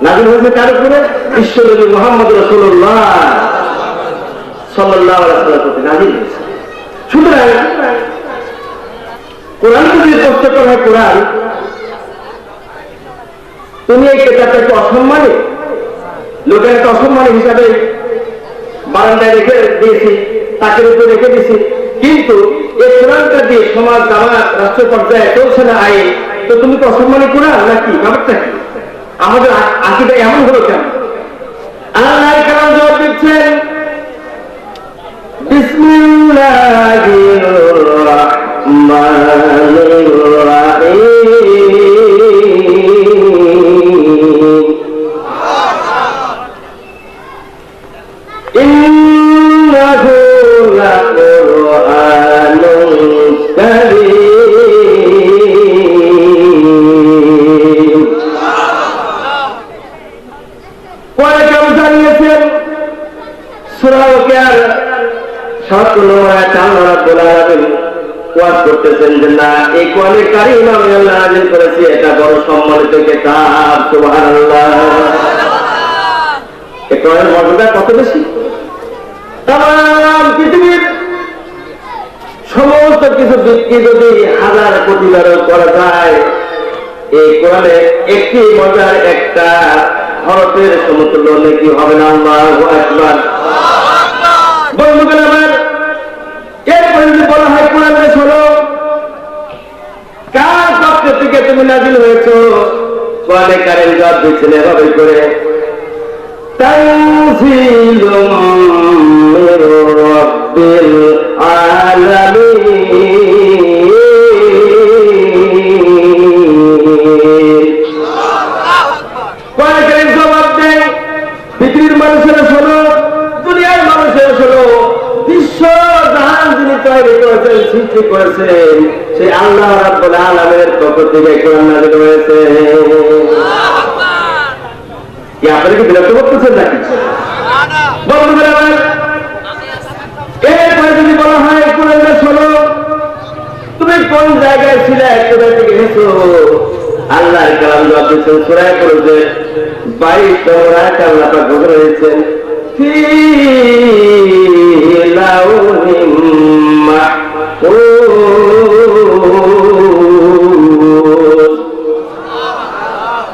নাযিল হয়েছে কার উপরে? বিশ্বনবী মুহাম্মদ রাসূলুল্লাহ সাল্লাল্লাহু আলাইহি ওয়াসাল্লামের প্রতি নাযিল হয়েছে। সুতরাং কোরআন যদি প্রশ্ন করা হয়, কোরআন তুমি এই কেতাবটাকে অসম্মানী, লোকের একটা অসম্মানী হিসাবে বারান্দায় রেখে দিয়েছি, তাকের উপরে রেখে দিয়েছি, কিন্তু এই কোরআনটা দিয়ে সমাজ জামাত রাষ্ট্র পর্যায়ে চলছে না আইন, তো তুমি তো অসম্মানী কোরআন নাকি? ব্যাপারটা কি? আমাদের আকীদা এমন হলো কেন? আল্লাহ কালাম জবাব দিচ্ছেন, বিসমিল্লাহির রাহমানির রাহিম, ইন্নাহু লাকুরআনুন কারীম। পরে কেউ জানিয়েছেন সূরা ওয়াকিয়ার ৭ নম্বর আয়াত আল্লাহ রাব্বুল আলামিন ওয়াজ করতেছেন যে না, এই কোরআনে কারীম আমি আল্লাহ নাযিল করেছি, এটা বড় সম্মানিত কিতাব। সুবহানাল্লাহ। এই কোরআনের মর্যাদা কত বেশি! তাম পৃথিবীর সমস্ত কিছু বিক্রি যদি হাজার কোটি বারও করা যায়, এই কোরআনে একটি মজার একটা হরফের সমতুল্য নাকি হবে না। আল্লাহু আকবার। বন্ধুগণ আমার, এরপরে যদি বলা হয় কোরআনে শোনো, কার পক্ষ থেকে তুমি নাযিল হয়েছ? কোরআনে কারীম জবাব দিচ্ছেন এভাবে করে, তানজিলুম মির রাব্বিল আলামিন। কোরআনে কারীম জবাব দেয়, পৃথিবীর মানুষেরা শোনো, দুনিয়ার মানুষেরা শোনো, বিশ্ব জাহান যিনি তৈরি করেছেন, সৃষ্টি করেছেন, সেই আল্লাহ রাব্বুল আলামিনের পক্ষ থেকে কোরআন নাযিল হয়েছে। কি আপনারা কি বিরক্ত করতেছেন নাকি? বন্ধুরা আমার, এরপরে যদি বলা হয় কোরআনটা শোনো, তুমি কোন জায়গায় ছিলে, কোথা থেকে এসেছো? আল্লাহর কালাম জবাব দিচ্ছেন সূরা ফুরকানের 22 নম্বর আয়াতে আল্লাহ পাক বলেছেন, ফি লাউহিম মাহফুজ।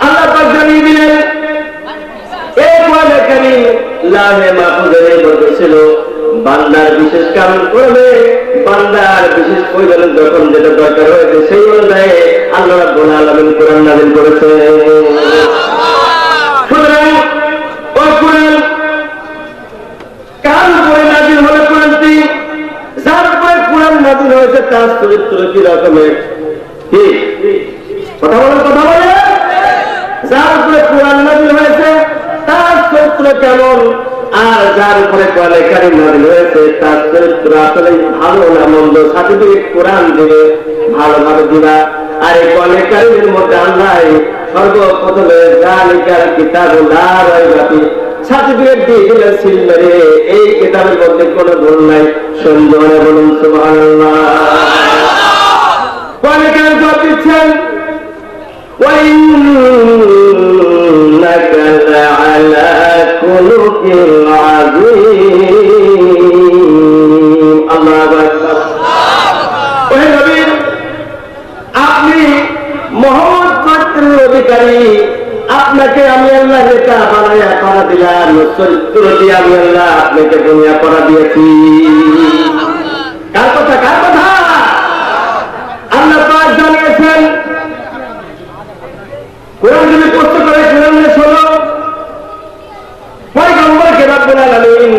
আল্লাহ পাক জানিয়ে দিলেন এই কোরআনে কারীম লাউহে মাহফুজের মধ্যে ছিল। বান্দার বিশেষ কাম করবে, বান্দার বিশেষ প্রয়োজন যখন যেটা দরকার হয়েছে, সেই অনুযায়ী আল্লাহ রাব্বুল আলামিন কোরআন নাযিল করেছেন। সুতরাং ওই কোরআন কার উপরে নাযিল হলো? কোরআনটি যার উপরে কোরআন নাযিল হয়েছে তার চরিত্র কি রকমের? কি কথা বলেন, কথা বলেন। যার উপরে কোরআন নাযিল হয়েছে তার চরিত্র কেমন? আর যার উপরে কোরআনে কারীম নাযিল হয়েছে তার চরিত্র আসলে ভালো না মন্দ, সার্টিফিকেট কোরআন দিবে, ভালোভাবে দিবা। আর এই কোরআনে কারীমের মধ্যে আল্লাহ সর্বপ্রথমে যালিকাল কিতাবু লা রাইবা ফিহি সার্টিফিকেট দিয়ে দিলেন, সিলমারে এই কিতাবের মধ্যে কোনো ভুল নাই। সুন্দর বলুন সুবহানাল্লাহ। কোরআনে কারীম জবাব দিচ্ছেন, ওয়া ইন্নাকা লাআলা খুলুকিল আযীম। আল্লাহু আকবার। ওহে নবী, আপনি মুহাম্মদ গোত্রের অধিকারী, আপনাকে আমি আল্লাহ নেতা বানায়া করা দিলাম, চরিত্র দিয়ে আমি আল্লাহ আপনাকে দুনিয়া করা দিয়েছি। কার কথা? কার কথা? আল্লাহ পাক জানিয়েছেন। কোরআন যদি প্রশ্ন করে কোরআনে শোনো, পয়গম্বরকে রাব্বুল আলামিন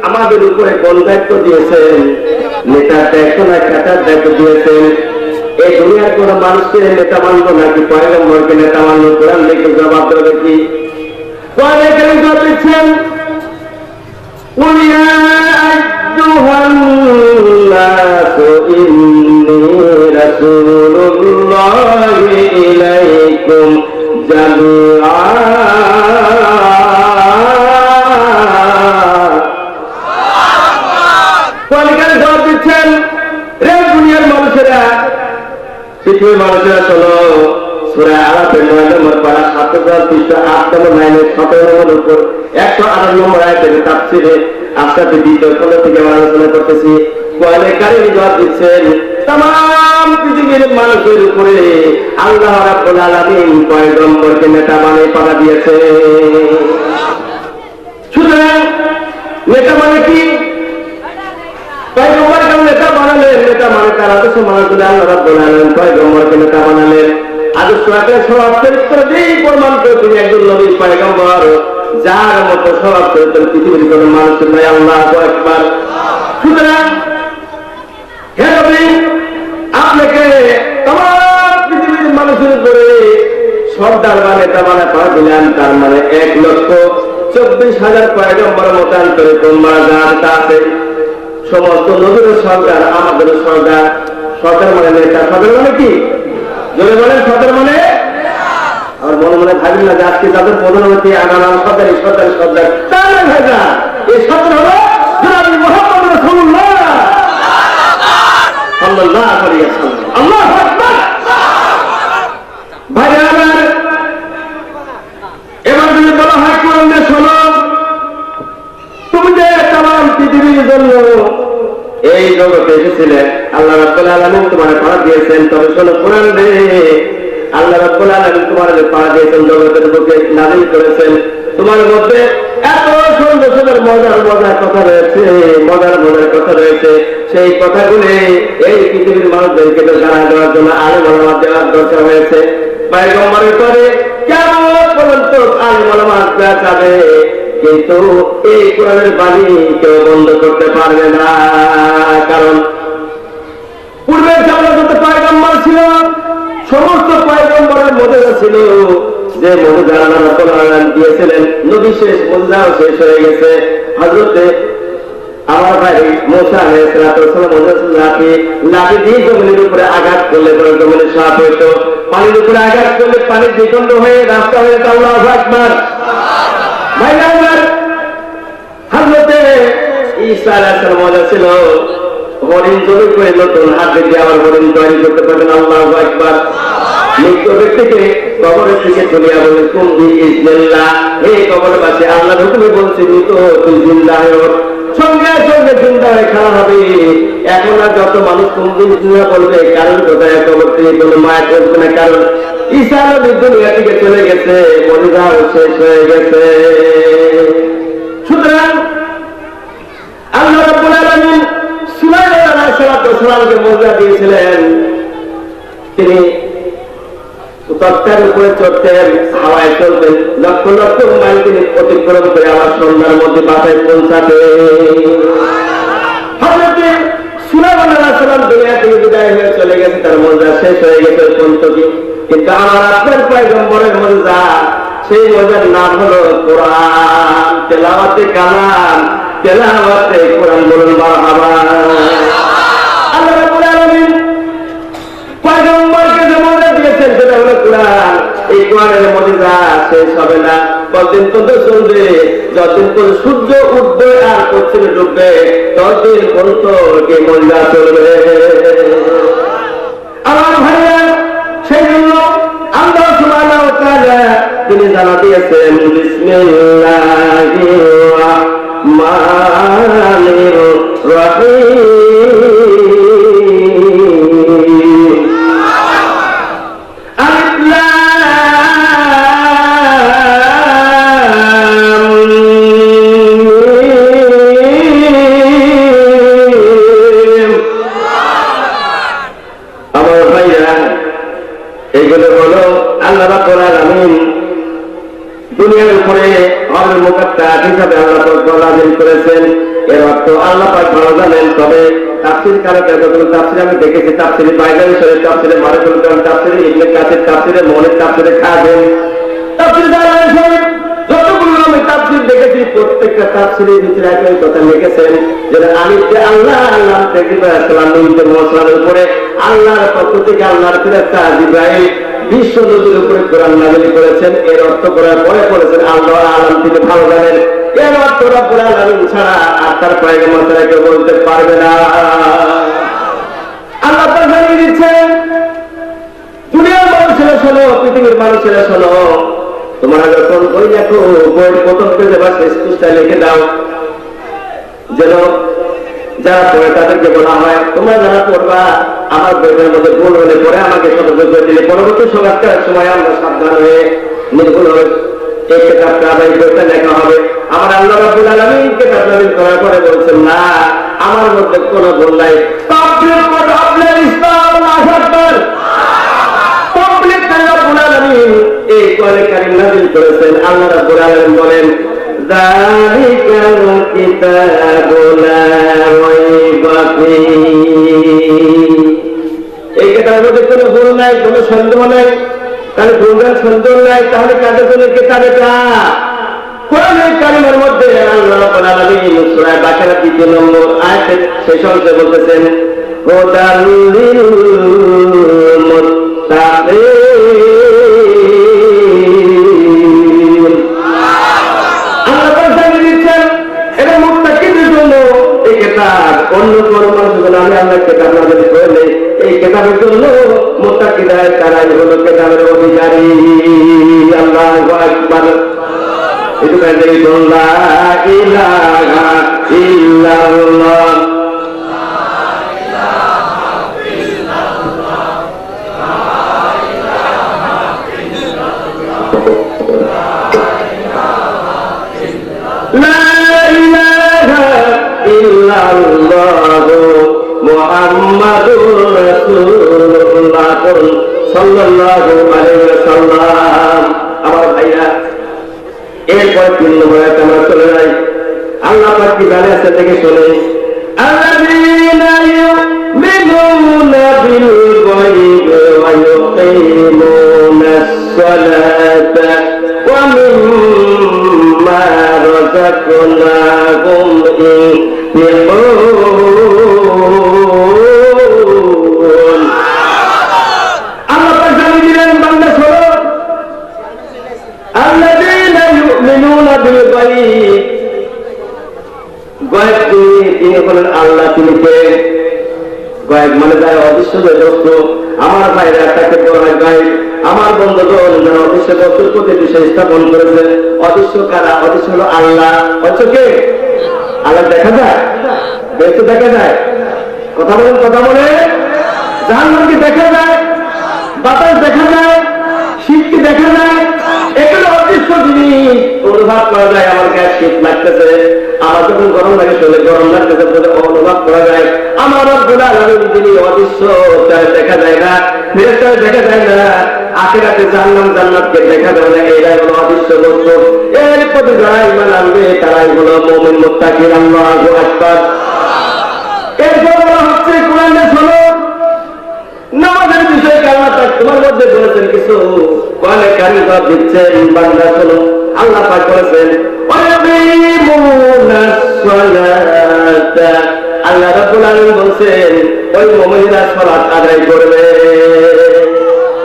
আমাদের উপরে কোন দায়িত্ব দিয়েছেন? নেতার দায়িত্ব না কাটার দায়িত্ব দিয়েছেন। এই দুনিয়ার কোন মানুষকে নেতা মানবো নাকি পয়গম্বরকে নেতা মানবো? কোরআন দেখে জবাব দেবে কি? কোরআনে কারীম জবাব দিচ্ছেন, কুল ইয়া আইয়ুহান নাসু ইন্নী রাসূলুল্লাহি ইলাইকুম জামিআ। কোরআনে কারীম জবাব দিচ্ছেন, রে দুনিয়ার মানুষেরা, পৃথিবীর মানুষেরা শোনো, সূরা আরাফের 9 নম্বর পারা 7 পৃষ্ঠা 8 নম্বর লাইনে 17 নম্বর উপর 108 নম্বর আয়াতের তাফসীরে আজকে দ্বিতীয় খণ্ড থেকে আমরা আলোচনা করতেছি। কোরআনে কারীম জবাব দিচ্ছেন तमाम পৃথিবীর মানুষের উপরে আল্লাহ রাব্বুল আলামিন পয়গম্বরকে নেতা বানিয়ে পাঠা দিয়েছে। সুতরাং নেতা মানে কি? পয়গম্বরকে নেতা বানালেন। নেতা মানে তার আদর্শ মানার জন্য আল্লাহ রাব্বুল আলামিন পয়গম্বরকে নেতা বানালেন। আদর্শ আকারে স্বভাব চরিত্র দিয়েই প্রমাণ করে তিনি একজন নবী পয়গম্বর, যার মতো স্বভাব চরিত্র পৃথিবীর কোন মানুষের নাই। আল্লাহু আকবার। সুতরাং হে নবী, আপনাকে तमाम পৃথিবীর মানুষের উপরে সর্দার বা নেতা বানা পাওয়া দিলেন। তার মানে 1,24,000 পয়গম্বর মোতায়েন করে তোমরা জানতে আছে। সমস্ত নবীর সরকার আমাদের সরকার। সরকার মানে নেতা। সরকার মানে কি? জোরে বলেন, সরকার মানে? আর মনে মনে ভাবি না যে আজকে যাদের প্রধানমন্ত্রী আমার নাম সরকারি সরকারি সরকার, তার না ভাই না, এই সরকার হলো জনাবি মুহাম্মদ রাসূলুল্লাহ সাল্লাল্লাহু আলাইহি ওয়াসাল্লাম। আল্লাহু আকবার। ভাই আমার, এবার যদি বলা হয় কোরআনে শোনো, তুমি যে तमाम পৃথিবীর জন্য এই জগতে এসেছিলে, আল্লাহ রাব্বুল আলামিন তোমাকে পাওয়া দিয়েছেন। তবে শোনো কোরআন রে, আল্লাহ রাব্বুল আলামিন তোমাকে পাওয়া দিয়েছেন, জগতের বুকে নাযিল করেছেন। তোমার মধ্যে এত সুন্দর সুন্দর মজার মজার কথা রয়েছে, মজার মজার কথা রয়েছে। সেই কথাগুলি এই পৃথিবীর মানুষদেরকে জানা দেওয়ার জন্য আলেম ওলামা দেওয়ার দরকার হয়েছে। পয়গম্বরের পরে কিয়ামত পর্যন্ত আলেম ওলামা দেওয়া যাবে, কিন্তু এই কোরআনের বাণী কেউ বন্ধ করতে পারবে না। কারণ পূর্বের যত পয়গম্বর ছিল, সমস্ত পয়গম্বরের মধ্যে ছিল যে মুজিজা আল্লাহ রাব্বুল আলামিন দিয়েছিলেন, নবী শেষ, মুজিজাও শেষ হয়ে গেছে। হযরতে আমার ভাই মুসা আলাইহিস সালাম লাঠি দিয়ে জমিনের উপরে আঘাত করলে জমিনে সাপ হইতো, পানির উপরে আঘাত করলে পানি দ্বিখণ্ড হয়ে রাস্তা হয়ে যেত। আল্লাহু আকবার। ভাই আমার, হযরতে ঈসা আলাইহিস সালাম ছিল হরিণ তৈরি করে নতুন হাতে দিয়ে আবার হরিণ তৈরি করতে পারবেন। আল্লাহু আকবার। মৃত ব্যক্তিকে কবরের থেকে চলিয়া বলে কুমবি ইসমিল্লাহ, হে কবরবাসী, আল্লাহর হুকুমে বলছি মৃত তুই জিন্দা হয়ে ওঠ। সঙ্গে সঙ্গে জিন্দা হয়ে খাওয়া হবে। এখন আর যত মানুষ কুমবি ইসমিল্লাহ বলবে, কারণ কোথায় কবর থেকে কোনো মায়া করবে না। কারণ ঈসা নবী দুনিয়া থেকে চলে গেছে, মুজিজাও শেষ হয়ে গেছে। সুতরাং আল্লাহ রাব্বুল আলামিন সুলাইমান আলাইহিস সালামকে মুজিজা দিয়েছিলেন। তিনি তক্তার উপরে চড়তেন, হাওয়ায় চলতেন, লক্ষ লক্ষ মাইল তিনি অতিক্রম করে আবার সন্ধ্যার মধ্যে বাসায় পৌঁছাতে। হযরতে সুলাইমান আলাইহিস সালাম দুনিয়া থেকে বিদায় হয়ে চলে গেছে, তার মুজিজা শেষ হয়ে গেছে পর্যন্ত। কিন্তু আমার আপনার পয়গম্বরের মুজিজা, সেই মুজিজার নাম হলো কোরআন। তেলাওয়াতে কালাম, তেলাওয়াতে কোরআন। বলুন মারহাবা। আল্লাহ রাব্বুল আলামিন পয়গম্বরকে যে মুজিজা দিয়েছেন সেটা হলো কোরআন। এই কোরআনের মুজিজা শেষ হবে না, কতদিন পর্যন্ত চলবে? যতদিন পর্যন্ত সূর্য উঠবে আর পশ্চিমে ডুববে, ততদিন পর্যন্ত এই মুজিজা চলবে। আমার ভাইরা, সেই জন্য আল্লাহ সুবহানাহু ওয়া তাআলা তিনি জানা দিয়েছেন বিসমিল্লাহির রাহমানির রাহিম। আলিফ লাম মিম। আমার ভাইরা, এগুলো হলো আল্লাহ রাব্বুল আলামিন দুনিয়ার উপরে আল মুকাদ্দাস হিসাবে আল্লাহ পাক নাযিল করেছেন। এর অর্থ আল্লাহ পাক ভালো জানেন। তবে তাফসীর কারকের যতগুলো তাফসীর আমি দেখেছি, তাফসীরে বাইজানি শরীফ, তাফসীরে মারিফুল কালাম, তাফসীরে ইবনে কাসির, তাফসীরে মুনির, তাফসীরে খাযিম, তাফসীরে বাইজানি শরীফ, যতগুলো আমি তাফসীর দেখেছি, প্রত্যেকটা তাফসীরের ভিতরে একই কথা লিখেছেন যে আলিফে আল্লাহ, আল্লাহ থেকে জিবরাইল সালামের উপরে আল্লাহর পক্ষ থেকে আল্লাহর ফেরেশতা জিবরাইল বিশ্ব নবীর উপরে কোরআন নাযিল করেছেন। এর অর্থ করার পরে বলেছেন আল্লাহ আলাম তিনি ভালো জানেন। এর অর্থ রব্বুল আলামিন ছাড়া আর তার পয়গম্বর ছাড়া কেউ বলতে পারবে না। আল্লাহ তাআলা জানিয়ে দিচ্ছেন দুনিয়ার মানুষেরা শোনো, পৃথিবীর মানুষেরা শোনো, তোমরা যখন বই লেখো, বইয়ের প্রথম পেজে বা শেষ পৃষ্ঠায় লিখে দাও, যেন যারা পড়ে তাদেরকে বলা হয়, তোমরা যারা পড়বা আমার বইয়ের মধ্যে ভুল হলে পরে আমাকে সতর্ক করে দিলে পরবর্তী সমাজ করার সময় আমরা সাবধান হয়ে নির্ভুল হয়ে এই কিতাবটা আবার এই বইটা লেখা হবে। আমার আল্লাহ রাব্বুল আলামিন কিতাব নাযিল করার পরে বলছেন, না আমার মধ্যে কোনো ভুল নাই। তাকবীর করে আপনার ইসলাম আকবার। তাকবীর করে রাব্বুল আলামিন এই কোরআন কারীম নাযিল করেছেন। আল্লাহ রাব্বুল আলামিন বলেন, যালিকাল কিতাবু লা রাইবা ফীহি। এই কিতাবের মধ্যে কোনো ভুল নাই, কোনো সন্দেহ নাই। তাহলে ভুলভাল সন্দেহ নাই, তাহলে কাদের জন্য কিতাব এটা? কোরআনের কারিমের মধ্যে আল্লাহ রাব্বুল আলামিন সূরা বাকারা ৩ নম্বর আয়াতের শেষ অংশে বলতেছেন, হুদাল লিল মুত্তাকিন। আল্লাহ জানিয়ে দিচ্ছেন এটা মুত্তাকিদের জন্য এই কিতাব। অন্য কোন মানুষের জন্য আমি আল্লাহ কিতাব নাযিল করিনি। এই কিতাবের জন্য মুত্তাকিদের তারাই হলো কিতাবের অধিকারী। আল্লাহু আকবার। itu kan dari la ilaha illallah la ilaha illallah Muhammadur Rasulullah sallallahu alaihi wasallam. আমার ভাইরা, এরপর ৩ নম্বর আয়াত আমরা চলে যাই। আল্লাহ পাক কি বলে আছে থেকে শুনে, আল্লাযীনা ইউমিনুনা বিল গায়বি ওয়া ইউকিমুনাস সালাতা ওয়া মিম্মা রাযাকনাহুম ইউনফিকুন। আল্লাহ পাক জানিয়ে দিলেন, বান্দা শোনো, আল্লাযীনা ইউমিনুনা বিল গায়ব। গায়ব তিনি বলেন আল্লাহ, তিনি কে? গায়ব মানে যারা অদৃশ্য বস্তু। আমার ভাইরা তাকে বলা হয় গায়ব। আমার বন্ধুগণ যারা অদৃশ্য বস্তুর প্রতি বিশ্বাস স্থাপন করেছে, অদৃশ্য কারা? অদৃশ্য হলো আল্লাহ। অদৃশ্য কে? আল্লাহ দেখা যায়, বেঁচে দেখা যায়। কথা বলেন, কথা বলে। জাহান্নামকে দেখা যায়, বাতাস দেখা যায়, শীতকে দেখা যায়। এগুলো অদৃশ্য জিনিস, অনুভব করা যায়। আমার গায়ে শীত লাগতেছে, আমার যখন গরম লাগে শরীরে গরম লাগতেছে বলে অনুভব করা যায়। আমার রব্বুল আলামিন যিনি অদৃশ্য, তার দেখা যায় না, ফেরেশতাকে দেখা যায় না, আখিরাতে জান্নাত জান্নাতকে দেখা যায় না। এরাই হলো অদৃশ্য বস্তু। এর প্রতি যারা ঈমান আনবে তারাই হলো মুমিন মুত্তাকিন। আল্লাহু আকবার। এরপর বলা হচ্ছে কোরআনে শোনো, নামাজের বিষয়ে আল্লাহ পাক তোমার মধ্যে বলেছেন কিছু, কোরআনে কারীম জবাব দিচ্ছেন, বান্দা শোনো। আল্লাহ পাক বলেছেন, ওয়াকিমুনাস সালাতা। আল্লাহ রাব্বুল আলামিন বলেন ওই মুমিনরা সালাত আদায় করবে।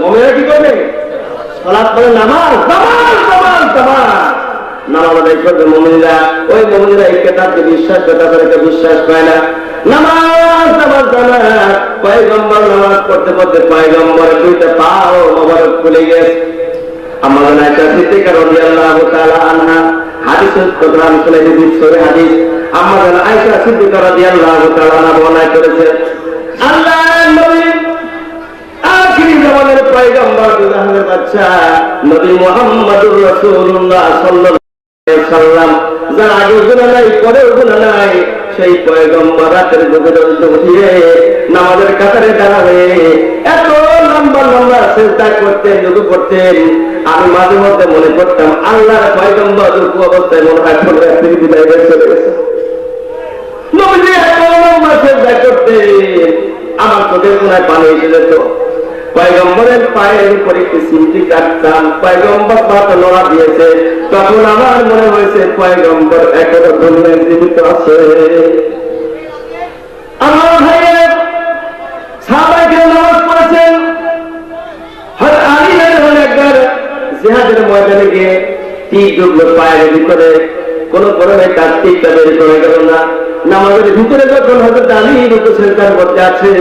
মুমিনরা কি করবে? সালাত পড়ে নামাজ, নামাজ, নামাজ, নামাজ, নামাজ আদায় করবে মুমিনরা। ওই মুমিনরা এই কিতাবকে বিশ্বাস করে, তাদেরকে বিশ্বাস করে না। নামাজ, নামাজ, নামাজ। পয়গম্বর নামাজ পড়তে পড়তে পয়গম্বরের 2টা পাও মোবারক খুলে গেছে। আমাদের আয়েশা সিদ্দিকা রাদিয়াল্লাহু তাআলা আনহা হাদিসের কথা আমি শুনে দিচ্ছি, সহিহ হাদিস। আমাদের আয়েশা সিদ্দিকা রাদিয়াল্লাহু তাআলা আনহা বর্ণনা করেছেন, আল্লাহর নবী আখির জামানের পয়গম্বর জাহানের বাদশা নবী মুহাম্মদুর রাসূলুল্লাহ সাল্লাল্লাহু আলাইহি ওয়াসাল্লাম, যার আগে গুনাহ নাই, পরেও গুনাহ নাই, সেই পয়গম্বর রাতের গভীরে উঠিয়ে নামাজের কাতারে দাঁড়াবে, এত লম্বা লম্বা সিজদা করতেন, রুকু করতেন। আমি মাঝে মধ্যে মনে করতাম আল্লাহর পয়গম্বর রুকু অবস্থায় মনে হয় পড়ে পৃথিবী বাইরে চলে গেছে। নবীজি এত লম্বা সিজদা করতেন, আমার চোখের কোনায় পানি এসে যেত। পয়গম্বরের পায়ের উপরে একটু সিমটি কাটতাম, পয়গম্বর পাতা লড়া দিয়েছে, তখন আমার মনে হয়েছে পয়গম্বর এখনো দুনিয়ায় জীবিত আছে। আমার ভাইয়ের সাহাবায়ে নামাজ পড়েছেন। হযরত আলী রাদিয়াল্লাহু একবার জিহাদের ময়দানে গিয়ে তীর ঢুকলো পায়ের ভিতরে, কোন পরমে তার তীরটা বের করে গেল না। নামাজের ভিতরে যখন হযরত আলী রুকু সিজদার মধ্যে আছে,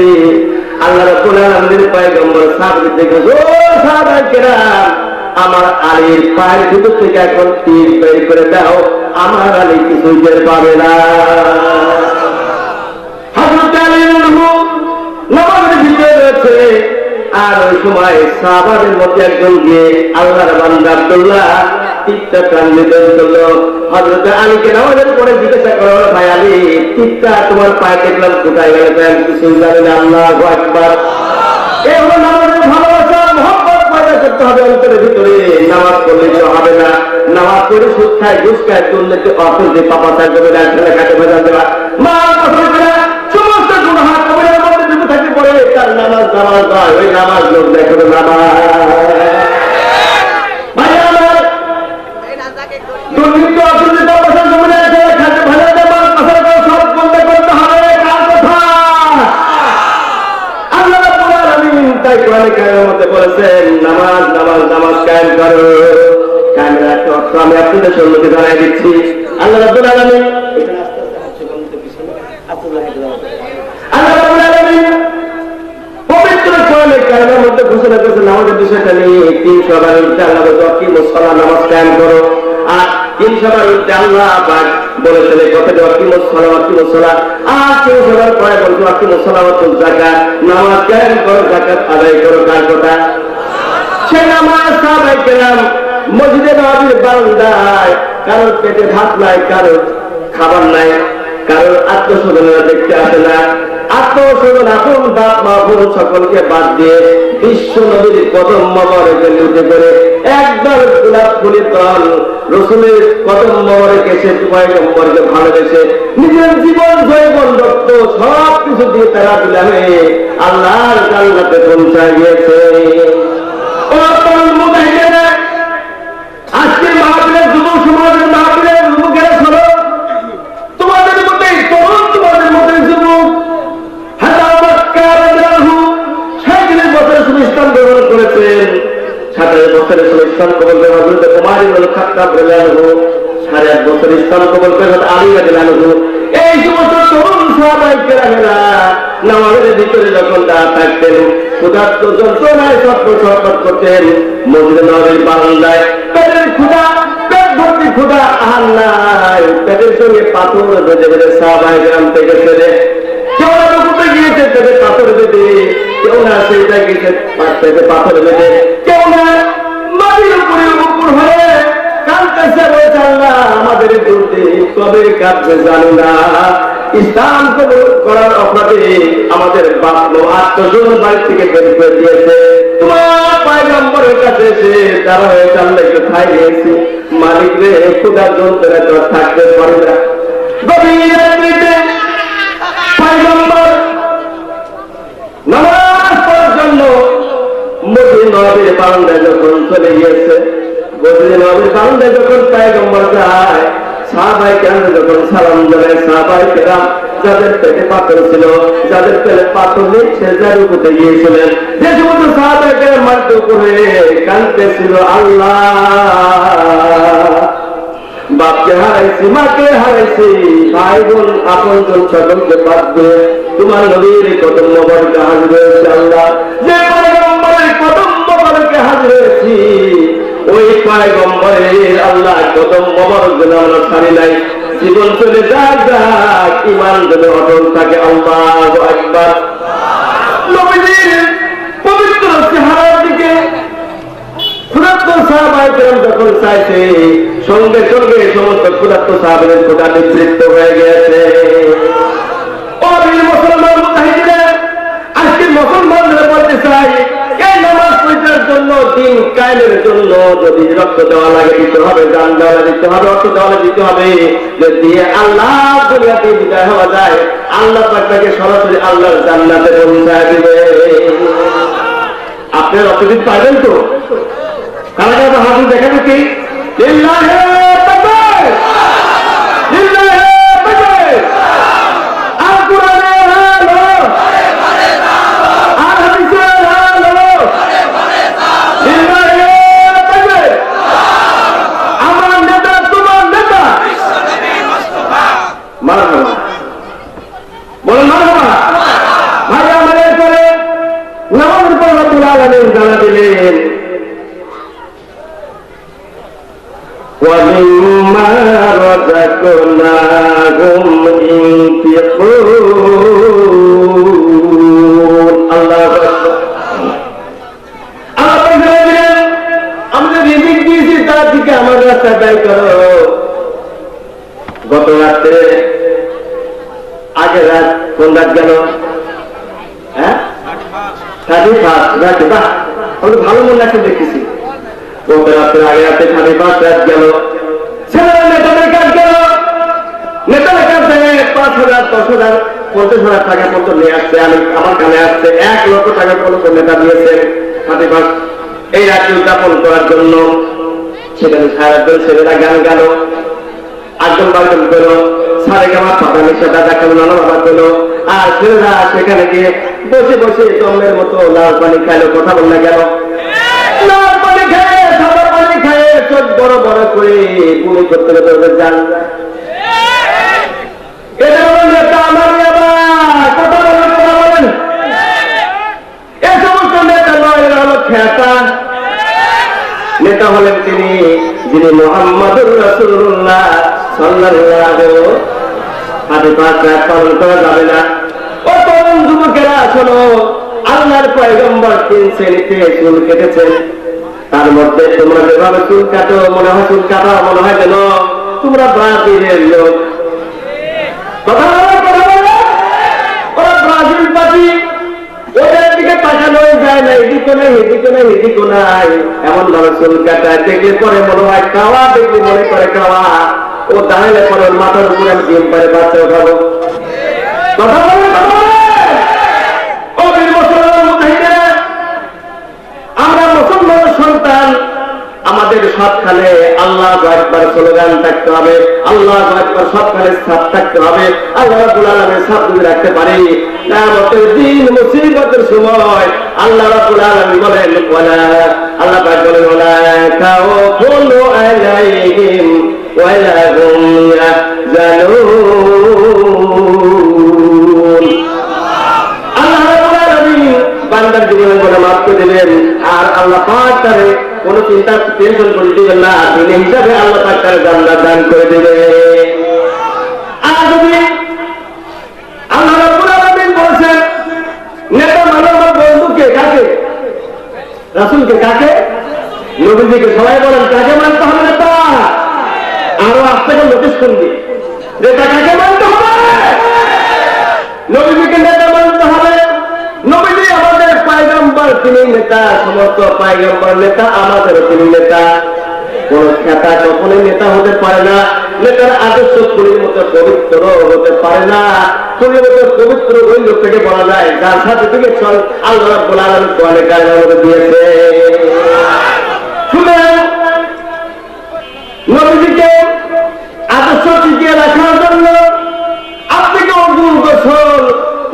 আল্লাহ রাব্বুল আলামিনের পয়গম্বর সাহাবীদের দেখে, ও সাহাবায়ে কেরাম, আমার আলীর পায়ের ভিতর থেকে এখন তীর বের করে দাও, আমার আলী কিছুই টের পাবে না। হযরত আলী নামাজের ভিতরে রয়েছে, আর ওই সময় সাহাবাদের মধ্যে একজন গিয়ে আল্লাহর বান্দা আব্দুল্লাহ তীরটা টান দিতে করলো। হযরত আলীকে নামাজের পরে জিজ্ঞাসা করলো, ভাই আলী, তীরটা তোমার পায়ে দেখলাম কোথায় গেল? কিছুই জানি না। আল্লাহু আকবার। এই হলো নামাজের ভালোবাসা, মহব্বত পয়দা করতে হবে অন্তরের ভিতরে। নামাজ পড়লে তো হবে না, নামাজ পড়ে সুদ খায়, ঘুষ খায়, দুর্নীতি অর্থ দিয়ে পাপা থাকবে, ছেলে খাটে ভেজাল দেওয়া, মা সমস্ত গুনাহ কবিরার মধ্যে ডুবে থাকতে পড়ে তার নামাজ নয়, ওই নামাজ লোক দেখো নামাজ। ভাই আমার দুর্নীতি অর্থনীতি অবসর জমিনে খাটে ভেজাল দেওয়া, সব বন্ধ করতে হবে। কার কথা? আল্লাহ রাব্বুল আলামিন তাই কোরআনে কারিমের মধ্যে বলেছেন, নামাজ নামাজ নামাজ কায়েম করো। কায়েমের একটা অর্থ আমি আপনাদের সম্মুখে জানাই দিচ্ছি। আল্লাহ রাব্বুল আলামিন পবিত্র কোরআনে কারিমের মধ্যে ঘোষণা করেছেন নামাজের বিষয়টা নিয়ে। 300 বার উঠতে আল্লাহ বলছে আকিমুস সালাহ, নামাজ কায়েম করো। আর 300 বার উঠতে আল্লাহ পাক বলেছেন এই কথাটা, আকিমুস সালাহ আকিমুস সালাহ। আর 300 বার পরে বলছে আকিমুস সালাহ ওয়াতুজ যাকাত, নামাজ কায়েম করো, যাকাত আদায় করো। কার কথা? সে নামাজ সাহাবায়ে কেরাম মসজিদে নববীর বারান্দায়, কারোর পেটে ভাত নাই, কারোর খাবার নাই, কারোর আত্মস্বজনেরা দেখতে আসে না। আত্মস্বজন, আপন বাপ মা বোন সকলকে বাদ দিয়ে বিশ্ব নবীর কদম মোবারকে লুটে করে একদল গোলাপ ফুলের দল রসুলের কদম মোবারকে এসে পয়গম্বরকে ভালোবেসে নিজের জীবন জৈবন রক্ত সব কিছু দিয়ে তারা বিলামে আল্লাহর জান্নাতে পৌঁছায় গিয়েছে। আজকের মাহফিলের যুব সমাজের মাহফিলের যুবকেরা শোনো, তোমাদের মধ্যে তরুণ, তোমাদের মধ্যে যুবক, সাঁত্রিশ বছরের ইসলাম গ্রহণ করেছেন, 27 বছরের ইসলাম কবল করে হযরত ওমর ইবনে খাত্তাব রাদিয়াল্লাহু আনহু, 8.5 বছর ইসলাম কবল করে হযরত আলী রাদিয়াল্লাহু আনহু। এই সমস্ত তরুণ সাহাবায়ে কেরামেরা নামাজের ভিতরে যখন দাঁড়া থাকতেন, ক্ষুধার্ত যন্ত্রণায় ছটফট করতেন মসজিদে নববীর বারান্দায়। পেটের ক্ষুধা, পেট ভর্তি ক্ষুধা, আহার নাই, পেটের সঙ্গে পাথর বেঁধে বেঁধে সাহাবায়ে কেরাম থেকে ছেড়ে কেউ না রুকুতে গিয়েছে পেটে পাথর বেঁধে, কেউ না সেইটা গিয়েছে পেটে পাথর বেঁধে, কেউ না মাটির উপরে উপর হয়ে কাঁদতেছে, বলছে আল্লাহ আমাদের দুর্দি কবে কাঁদবে জানি না। ইসলাম কবুল করার অপরাধে আমাদের বাপ আত্মস্বজন বাড়ি থেকে বের করে দিয়েছে। তোমার পয়গম্বরের কাছে এসে যারা হয়েছে আল্লাহ একটু খাই নিয়েছি, মালিক রে ক্ষুধার যন্ত্রণায় তো থাকতে পারি না। গভীর রাত্রিতে পয়গম্বর নামাজ পড়ার জন্য মসজিদে নববীর বারান্দায় যখন চলে গিয়েছে, মসজিদে নববীর বারান্দায় যখন পয়গম্বর যায়, সাহাবায়ে কেরাম যখন সালাম জানায়, সাহাবায়ে কেরাম যাদের পেটে পাথর ছিল, যাদের পেটে পাথর নেই, সে যার উপরে গিয়েছিলেন, যে সমস্ত সাহাবায়ে কেরাম মাটির উপরে কাঁদতেছিল, আল্লাহ বাপকে হারাইছি, মাকে হারাইছি, ভাই বোন আপনজন সকলকে বাদ দিয়ে তোমার নবীর কদম মোবারকে হাজির হয়েছে। আল্লাহ যে পয়গম্বরের কদম মোবারকে হাজির হয়েছি, ওই পয়গম্বরের আল্লাহ কদম মোবারক যেন আমরা ছাড়ি নাই, জীবন চলে যাক যাক, ঈমান যেন অটল থাকে। আল্লাহু আকবার। নবীর পবিত্র চেহারার দিকে ক্ষুধার্ত সাহাবায়ে কেরাম যখন চাইছে, সঙ্গে সঙ্গে সমস্ত ক্ষুধার্ত সাহাবাদের ক্ষুধা নিবৃত্ত হয়ে গেছে। ও বীর মুসলমান মুজাহিদিরা, আজকে মুসলমানদের বলতে চাই, এই নামাজ পড়ার জন্য, দিন কায়েমের জন্য যদি রক্ত দেওয়া লাগে দিতে হবে, জান দেওয়া দিতে হবে, অর্থ দেওয়া দিতে হবে। যদি আল্লাহ দুনিয়াতে বিদায় হওয়া যায়, আল্লাহ পাক তাকে সরাসরি আল্লাহর জান্নাতে পৌঁছায় দিবে। আপনার অসুবিধা পাইবেন তো? কারণ হাজির দেখা নাকি লিল্লাহি তাকবীর, লিল্লাহি তাকবীর। আর কোরআনে আলো, আর হাদিসে আলো, লিল্লাহি তাকবীর। আমার নেতা তোমার নেতা বিশ্বনবী মুস্তাফা, মারহাবা বলেন, মারহাবা। ভাই আমাদের করে নামাজের পর রব্বুল আলামিন জানা দিলেন ومما رزقناهم ينفقون الله أكبر আমরা রিজিক দিয়েছি তার দিকে আমার রাস্তা ব্যয় করো। গত রাত্রে আগের রাত কোন রাত গেল? হ্যাঁ, ভালো মনে রাখতে দেখতেছি। গত রাত্রে আগে রাতে 5:30 রাত গেল। ছেলেরা নেতাদের কাজ গেল, নেতাদের কাছ থেকে 5,000, 10,000, 50,000 টাকা পর্যন্ত নিয়ে আসছে। আমি আমার কানে আসছে 1 লক্ষ টাকা পর্যন্ত নেতা দিয়েছে 5:30 এই রাত্রি উদযাপন করার জন্য। সেখানে সারাদিন ছেলেরা গান গেল, আটজন বারজন পেল, সারে গামা পাতা নিষেধা দেখালো, নানা বাবা পেল। আর ছেলেরা সেখানে গিয়ে বসে বসে জমের মতো লাল পানি খাইলো, কথা বললে গেল। লাল পানি খায়, সাদা পানি খায়, চোখ বড় বড় করে পুনি করতে করতে যান। এটা বলেন নেতা আমার কথা বলেন, কথা বলেন। এ সমস্ত নেতা নয়, এরা হলো খেতা। নেতা হলেন তিনি যিনি মুহাম্মাদুর রাসূলুল্লাহ সাল্লাল্লাহু আলাইহি ওয়াসাল্লাম পালন করা যাবে না। ও তরুণ যুবকেরা শোনো, আল্লাহর পয়গম্বর 3 শ্রেণীতে চুল কেটেছেন। তার মধ্যে তোমরা যেভাবে চুল কাটো মনে হয় চুল কাটা মনে হয় যেন তোমরা ব্রাজিলের লোক। কথা বলো, কথা বলো। ওরা ব্রাজিল পাতি, ওদের দিকে তাকানো যায় না, এদিকে নাই এদিকে নাই এদিকে নাই, এমন ভাবে চুল কাটায় দেখলে পরে মনে হয় খাওয়া, দেখলে মনে করে খাওয়া। ও দাঁড়ালে পরে ওর মাথার উপরে আমি ডিম পারে বাচ্চা উঠাবো। কথা বলে, কথা বলে। ও বীর মুসলমান মুজাহিদেরা, আমরা মুসলমানের সন্তান, আমাদের সবখানে আল্লাহু আকবার স্লোগান থাকতে হবে, আল্লাহু আকবার সবখানে ছাপ থাকতে হবে। আল্লাহ রাব্বুল আলামিন ছাপ দিয়ে রাখতে পারি। কিয়ামতের দিন মুসিবতের সময় আল্লাহ রাব্বুল আলামিন বলেন ওয়ালা, আল্লাহ পাক বলেন ওয়ালা খাউফুন আলাইহিম ওয়ালা হুম ইয়াহজানুন। আল্লাহ রাব্বুল আলামিন বান্দার জীবনের গুনাহ মাফ করে দিবেন। আর আল্লাহ পাক তারে কোনো চিন্তা টেনশন করে দিবেন না, দিনে হিসাবে আল্লাহ পাক তারে জান্নাত দান করে দেবে। আর যদি আল্লাহ রাব্বুল আলামিন বলেছেন নেতা মানো আমার বন্ধুকে, কাকে? রাসূলকে। কাকে? নবীজিকে। সবাই বলেন কাকে মানতে হবে? নেতা। আরো আপনাকে নোটিস করবি, নেতা কাকে মানতে হবে? নবীজিকে নেতা মানতে হবে। নবীজি আমাদের পয়গম্বর, তিনি নেতা, সমস্ত পয়গম্বর নেতা, আমাদেরও তিনি নেতা। কোন খেতা কখনোই নেতা হতে পারে না। নেতার আদর্শ পুরীর মতো পবিত্র হতে পারে না। পুরীর মতো পবিত্র ওই লোক থেকে বলা যায় যার সাথে থেকে চল আল্লাহ রাব্বুল আলামিন কোরআনে কারিমের মধ্যে দিয়েছে। শুনেন, নবীজিকে আদর্শ টিকিয়ে রাখার জন্য আপনাকে অর্জুন গোসল,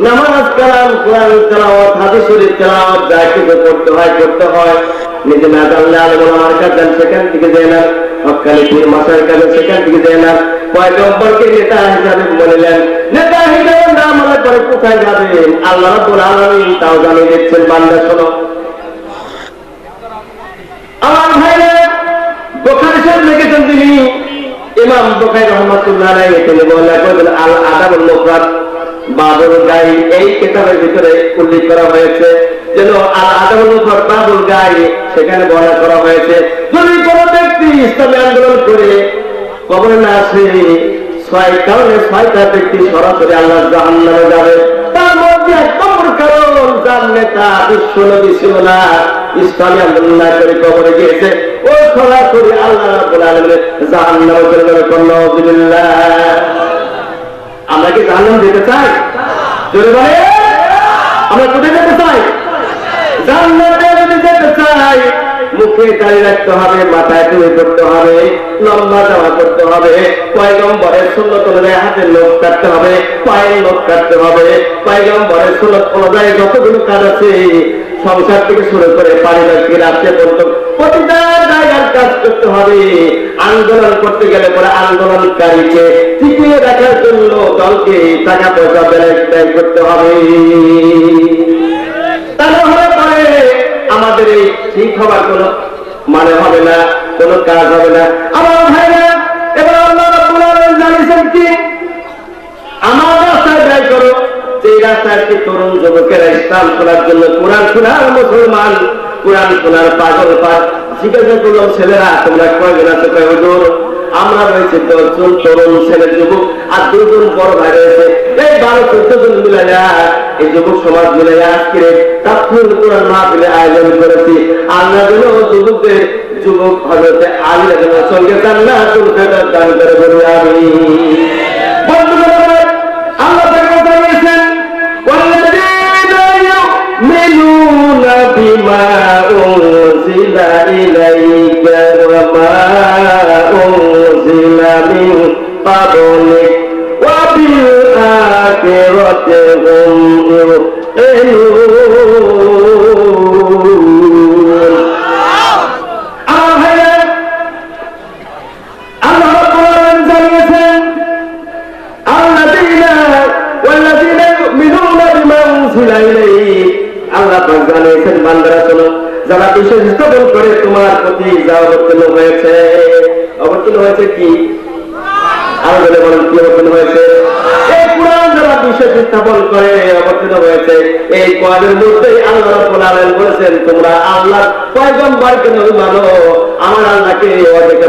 নামাজ কালাম, কোরআন তেলাওয়াত, হাদিস শরীফ তেলাওয়াত যা কিছু করতে হয়। নিজে না জানলে আলেম ওলামার কাছে যান, সেখান থেকে যায় না। হক্কানি পীর মাসায়ের কাছে, সেখান থেকে যায় না। পয়গম্বরকে নেতা হিসাবে বললেন, নেতা হিসাবে না মনে করে কোথায় যাবেন? আল্লাহ রাব্বুল আলামিন তাও জানিয়ে দিচ্ছেন, বান্দা শোনো। আমার ভাইরা, বুখারী শরীফ লিখেছেন তিনি ইমাম বুখারী রাহমাতুল্লাহ আলাইহি, তিনি বলেন আল আদাবুল মুফরাদ বাবুল গাই, এই কিতাবের ভিতরে উল্লেখ করা হয়েছে যেন আল আদাবুল মুফরাদ বাবুল গাই, সেখানে বর্ণনা করা হয়েছে যদি কোন ব্যক্তি ইসলামী আন্দোলন করে কবরে না আসে, 6 কারণে 6টা ব্যক্তি সরাসরি আল্লাহর জাহান্নামে যাবে। তার মধ্যে 1 নম্বর কারণ, যার নেতা বিশ্ব নবী ছিল না, ইসলামী আন্দোলন না করে কবরে গিয়েছে, ও সরাসরি আল্লাহ রাব্বুল আলামিনের জাহান্নামে চলে যাবে। আলহামদুলিল্লাহ। আমরা কি জাহান্নামে যেতে চাই? জোরে বলে, আমরা কোথায় যেতে চাই? জান্নাতে যদি যেতে চাই, মুখে দাঁড়িয়ে রাখতে হবে, মাথায় টুপি করতে হবে, লম্বা জামা করতে হবে, পয়গম্বরের সুন্নাত অনুযায়ী হাতের নখ কাটতে হবে, পায়ের নখ কাটতে হবে, পয়গম্বরের সুন্নাত অনুযায়ী যতগুলো কাজ আছে সংসার থেকে শুরু করে পারিবারিক রাষ্ট্রে পর্যন্ত প্রতিটা জায়গার কাজ করতে হবে। আন্দোলন করতে গেলে পরে আন্দোলনকারীকে টিকিয়ে রাখার জন্য দলকে টাকা পয়সা ব্যয় করতে হবে। তাহলে পরে আমাদের এই ঠিক হবার কোনো মানে হবে না, কোনো কাজ হবে না। আমার ভাইরা, কি আমার রাস্তায় ব্যয় করো, সেই রাস্তায় কি তরুণ যুবকেরা ইসলাম শোনার জন্য, কোরআন শোনার মুসলমান, কোরআন শোনার পাগল পাক জিজ্ঞাসা করলাম, ছেলেরা তোমরা কয়জন আছো? কয় হুজুর আমরা রয়েছে 10 জন তরুণ ছেলে যুবক, আর 2 জন বড় ভাই রয়েছে, এই 12-14 জন মিলাইয়া এই যুবক সমাজ মিলাইয়া আজকে তাফসীর কোরআন মাহফিলের আয়োজন করেছি। আল্লাহ যেন যুবকদের, যুবক হযরতে আলী রাদিয়াল্লাহু সঙ্গে জান্নাতুল ফেরদাউস দান করে বলি আমিন। বন্ধুগণ, আল্লাহ তাআলা জানিয়েছেন ওয়াল্লাযীনা ইউমিনুনা বিমা উনজিলা ইলাইকা ওয়া মা উনজিলা মিন ক্বাবলিক ওয়া বিল আখিরাতি হুম ইউকিনুন। আল্লাহ পাক জানিয়েছেন, বান্দারা শোনো, যারা বিশ্বাস স্থাপন করে তোমার প্রতি যা অবতীর্ণ হয়েছে। অবতীর্ণ হয়েছে কি? আরো বলে বলেন কি অবতীর্ণ হয়েছে? এই কোরআন যারা বিশ্বাস স্থাপন করে অবতীর্ণ হয়েছে। এই কোরআনের মধ্যেই আল্লাহ রাব্বুল আলামিন বলেছেন, তোমরা আল্লাহর পয়গম্বরকে নবী মানো, আমার আল্লাহকে অদেখা,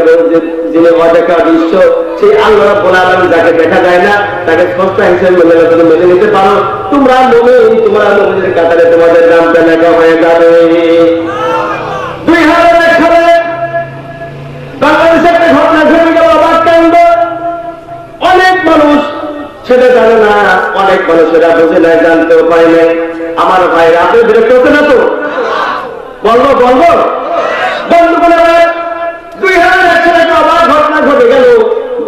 যিনি অদেখা বিশ্ব, সেই আল্লাহ রাব্বুল আলামিন যাকে দেখা যায় না তাকে স্রষ্টা হিসেবে মেনে নিতে পারো। তোমরা মুমিন, তোমরা মুমিনের কাতারে তোমাদের নামটা লেখা হয়ে যাবে। 2001 সালে বাংলাদেশে একটা ঘটনা ঘটে গেল, অবাক কাণ্ড। অনেক মানুষ সেটা জানে না, অনেক মানুষ সেটা বুঝে নাই, জানতেও পারে নাই। আমার ভাই রাতে বিরক্ত হচ্ছে না তো? বলবো বলবো বন্ধুগণ, 2001 সালে একটা অবাক ঘটনা ঘটে গেল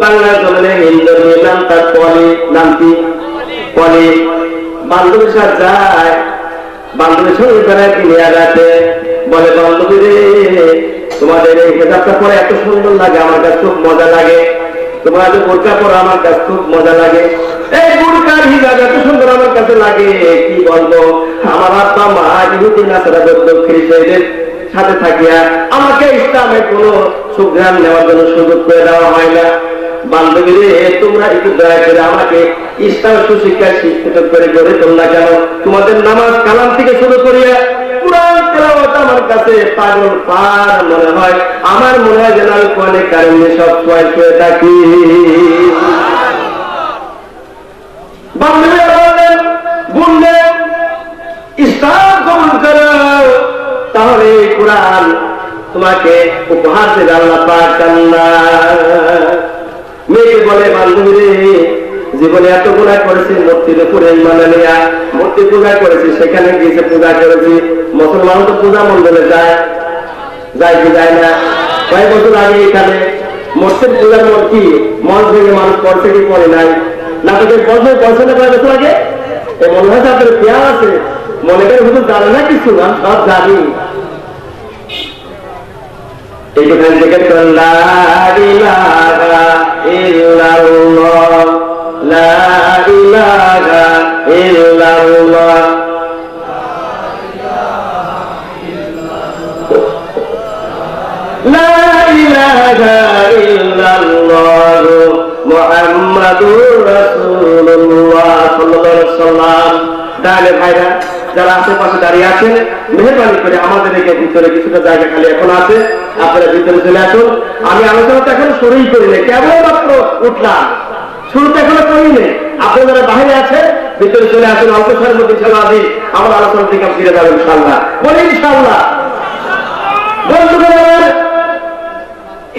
বাংলার জমিনে। হিন্দু মেয়ের নাম, তার পলি, নাম কি? পলি। বান্ধবীর সাথে যায়, বান্ধবীর সঙ্গে বেড়ায়, তিনি আগাতে বলে, বান্ধবী রে তোমাদের এই হেজাবটা পরে এত সুন্দর লাগে, আমার কাছে খুব মজা লাগে। তোমরা যে বোরকা পরো আমার কাছে খুব মজা লাগে। এই বোরকার হিজাব এত সুন্দর আমার কাছে লাগে, কি বলবো। আমার আব্বা মা ইহুদি নাসারা বৌদ্ধ খ্রিস্টানদের সাথে থাকিয়া আমাকে ইসলামের কোন সুঘ্রাণ নেওয়ার জন্য সুযোগ করে দেওয়া হয় না। বান্ধবী রে তোমরা একটু দয়া করে আমাকে ইসলাম সুশিক্ষায় শিক্ষিত করে গড়ে তোমরা কেন? তোমাদের নামাজ কালাম থেকে শুরু করিয়া কুরআন তেলাওয়াত আমার কাছে পাগল পার মনে হয়। আমার মনে হয় যেন আমি কোরআনের কারণে সব সময় শুয়ে থাকি। বান্ধবীরা বললেন, বললে ইসলাম কবুল করো, তাহলে কোরআন তোমাকে উপহার দেবে আল্লাহ পাক জান্নাত। মেয়েকে বলে, বান্ধবী রে জীবনে এত গুনাহ করেছি, মূর্তির উপরে ঈমান নিয়া মূর্তি পূজা করেছি, সেখানে গিয়েছে পূজা করেছি। মুসলমান তো পূজা মন্দিরে যায়, যায় কি যায় না? কয়েক বছর আগে এখানে মূর্তির পূজার মূর্তি মন ভেঙে মানুষ পড়ছে কি পড়ে নাই, নাটকের বছর পয়সা না কয়েক বছর আগে। এই মনে হয় আপনার পেয়ার আছে, মনে করে শুধু জানে না কিছু, না সব জানি। এখান থেকে লা ইলাহা ইল্লাল্লাহ, লা ইলাহা ইল্লাল্লাহ, লা ইলাহা ইল্লাল্লাহ মুহাম্মাদুর রাসূলুল্লাহ সাল্লাল্লাহু আলাইহি ওয়াসাল্লাম। তাহলে ভাইরা যারা আশেপাশে দাঁড়িয়ে আছেন, মেহরবানি করে আমাদেরকে ভিতরে কিছুটা জায়গা খালি এখন আছে, আপনারা ভিতরে চলে আসুন। আমি আলোচনাটা এখন শুরুই করি না, কেবল মাত্র উঠলাম, শুরুতে এখনো করি নেই। আপনারা যারা বাইরে আছে ভিতরে চলে আসুন, অল্প সময়ের মধ্যে ইনশাআল্লাহ আমার আলোচনা থেকে ফিরে যাবেন ইনশাআল্লাহ, বলি ইনশাআল্লাহ। বন্ধুগণ,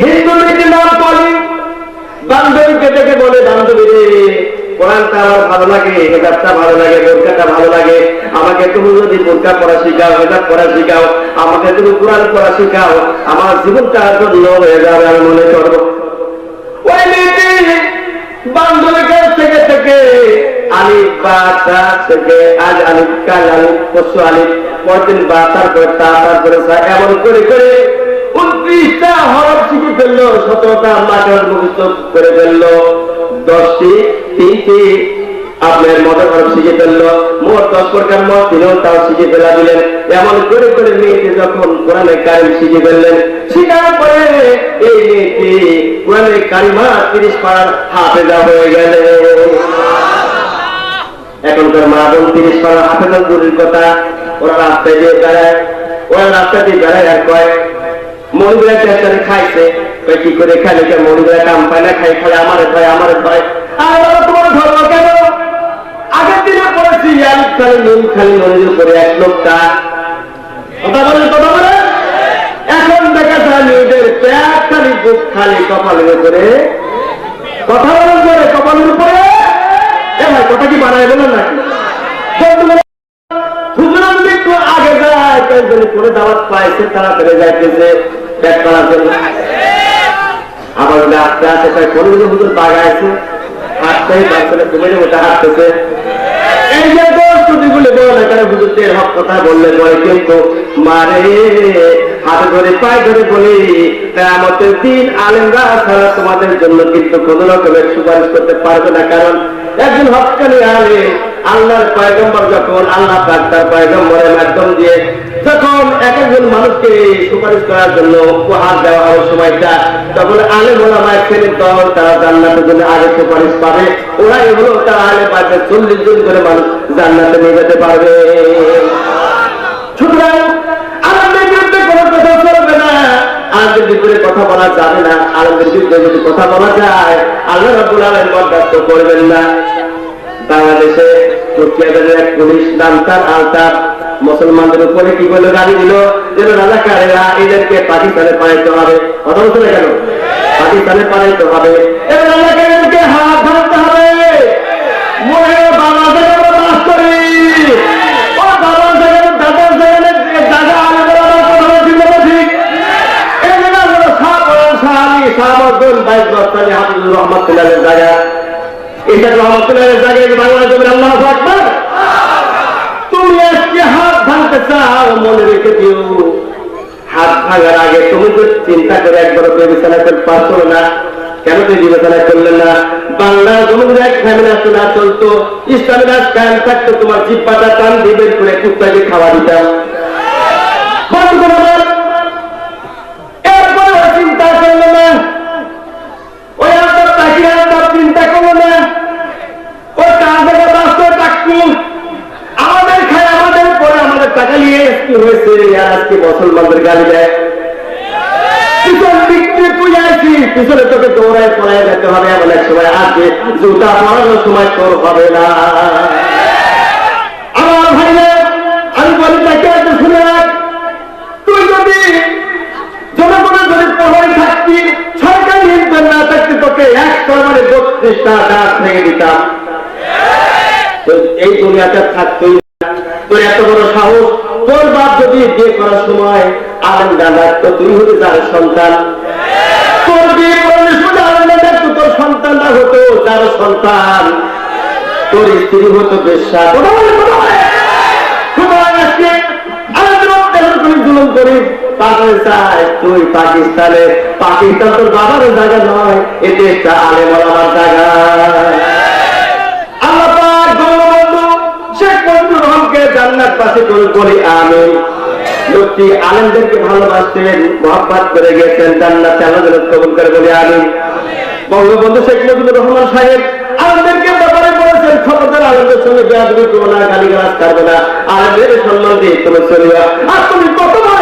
হিন্দু মেয়েটির নাম বলি, বান্ধবীকে দেখে বলে, বান্ধবী রে কোরআনটা আমার ভালো লাগে, হেজাবটা ভালো লাগে, বোরকাটা ভালো লাগে, আমাকে তুমি যদি বোরকা পড়া শিখাও, হেজাব পড়া শিখাও, আমাকে তুমি কোরআন পড়া শিখাও, আমার জীবনটা ধন্য হয়ে যাবে আমি মনে করবো। ওই মেয়েটি বান্ধবীর কাছ থেকে থেকে আলিফ বা তা থেকে, আজ আলিফ, কাল আলিফ, পরশু আলিফ, পরদিন বা, তারপরে তা, তারপরে সা, এমন করে করে 29টা হরফ শিখে ফেললো, 17টা মাঠের মুখস্থ করে ফেললো, 10টি 3টি আপনার মদের হরফ শিখে ফেললো, মোট 10 প্রকার মদ তিনিও তাও শিখে ফেলা দিলেন। এমন করে করে মেয়েকে যখন কোরআনে কারিম শিখে ফেললেন, শিকার করে এই মেয়েটি কোরআনে কারিমা 30 পারার হাফেজা হয়ে গেল। এখনকার মা বোন 30 পারার হাফেজা দূরের কথা, ওরা রাস্তায় দিয়ে বেড়ায়, আর কয় মনিগুলা টেস্টারে খাইছে, কি করে খাইলে মনিগুলা কাম পায় না, খাই খালে আমার ভয় আর তোমার ধর্ম কেন? আগের দিনে পড়েছি খালি নুন খালি মনির উপরে এক লোকটা কথা বলে এখন দেখা যায় মেয়েদের প্যাট খালি বুক খালি কপালের উপরে কথা বলার পরে কপালের উপরে ভাই কথা কি বানায় বলেন নাকি? হুজুরা যদি একটু আগে যায় করে দাওয়াত পাইছে তাড়াতাড়ি যাইতেছে ব্যাগ করার জন্য, আবার যদি আস্তে আস্তে তাই কোনো যদি হুজুর বাগাইছে হাঁটতেই বাচ্চারা তুমি ওটা হাঁটতেছে। এই যে দোষগুলি বল এখানে হুজুরদের হক কথা বললে পরে কিন্তু মারে হাতে ধরে পায়ে ধরে বলি কিয়ামতের দিন আলেমরা ছাড়া তোমাদের জন্য কিন্তু কোনো রকমের সুপারিশ করতে পারবে না। কারণ একজন হক্কানি আলেম আল্লাহর পয়গম্বর যখন আল্লাহ পাক তার পয়গম্বরের মাধ্যম দিয়ে যখন এক একজন মানুষকে সুপারিশ করার জন্য উপহার দেওয়া হয় সময়টা, তখন আলেম ওলামায়ে শ্রেণীর দল তারা জান্নাতের জন্য আগে সুপারিশ পাবে। ওরা এগুলো তারা আলে পাবে 40 জন করে মানুষ জান্নাতে নিয়ে যেতে পারবে। সুতরাং আলেমদের বিরুদ্ধে কোনো কথা চলবে না, আলেমদের বিরুদ্ধে কথা বলা যাবে না। আলেমদের বিরুদ্ধে যদি কথা বলা যায় আল্লাহ রাব্বুল আলামিন বরদাস্ত করবেন না। বাংলাদেশে এক পুলিশ নামতার আলতার মুসলমানদের উপরে কি বলে গাড়ি দিল যেন রাজাকারেরা এদেরকে পাকিস্তানে পাঠাইতে হবে। কথা বলতে কেন? পাকিস্তানে পাঠাইতে হবে, এবার রাজাকারদেরকে হাত ধরতে হবে। মনে বাবা জায়গায় বাস করি ও বাবা জায়গায় দাদার জায়গায় দাদা আলাদা কথা ছিল ঠিক। এই জায়গা সাহাবি সাহাবুল বাইশ বস্তানি হাফিজুর রহমাতুল্লাহের জায়গা, এটা রহমতুল্লাহের জায়গায় বাংলাদেশের আল্লাহু আকবার। তুমি আজকে হাত ভাঙতে চাও, মনে রেখে দিও হাত ভাঙার আগে তুমি তো চিন্তা করে একবার বিবেচনা করতে পারছো না। কেন তুমি বিবেচনা করলে না? বাংলা জমির এক ফ্যামিলি আসলে না চলতো, ইসলামের রাজ কায়েম থাকতো, তোমার জিব্বাটা টান দিয়ে বের করে কুত্তাকে খাওয়া দিতাম। এরপরে চিন্তা করলো না, ওই আপনার তাকে আপনার চিন্তা করলো না, ওই কাজ থেকে বাঁচতে থাকতো আমাদের খায় আমাদের পরে আমাদের টাকা নিয়ে কি হয়েছে আজকে মুসলমানদের গালি দেয়। পিছন বিক্রি পুজাইছি পিছনে তোকে দৌড়ায় পড়ায় যেতে হবে, এমন এক সময় আসবে জুতা পড়ানোর সময় তোর হবে না। আমার ভাইরা আমি বলি তাকে একটা শুনে রাখ, তুই যদি জনগণের যদি প্রহরী থাকতি সরকারি নিয়ন্ত্রণ না থাকতে তোকে 132টা গাছ ভেঙে দিতাম। এই দুনিয়াটা থাকতোই। তোর এত বড় সাহস, তোর বাপ যদি বিয়ে করার সময় আলেম ডাকতো, তুই হতে যার সন্তান। তোর বিয়ে করার সময় আলেম ডাকতো, তোর সন্তানটা হতো যার সন্তান, তোর স্ত্রী হতো বেশ্যা। জুলুম করি পাগল চাই তুই পাকিস্তানে, পাকিস্তান তোর বাবার জায়গা নয়, এ দেশটা আলেম ওলামার জায়গা। জান্নাতবাসী বলি আমিন। লোকটি আলেমদেরকে ভালোবাসতেন, মহব্বত করে গেছেন, জান্নাতে আমাদের কবুল করে বলি আমিন। বঙ্গবন্ধু শেখ মুজিবুর রহমান সাহেব আলেমদেরকে ব্যাপারে বলেছেন, খবরদার আলেমদের সঙ্গে বেয়াদবি করো না, গালিগালাজ করবে না, আলেমদের সম্মান দিয়ে তুমি চলিও। আর তুমি কত বড়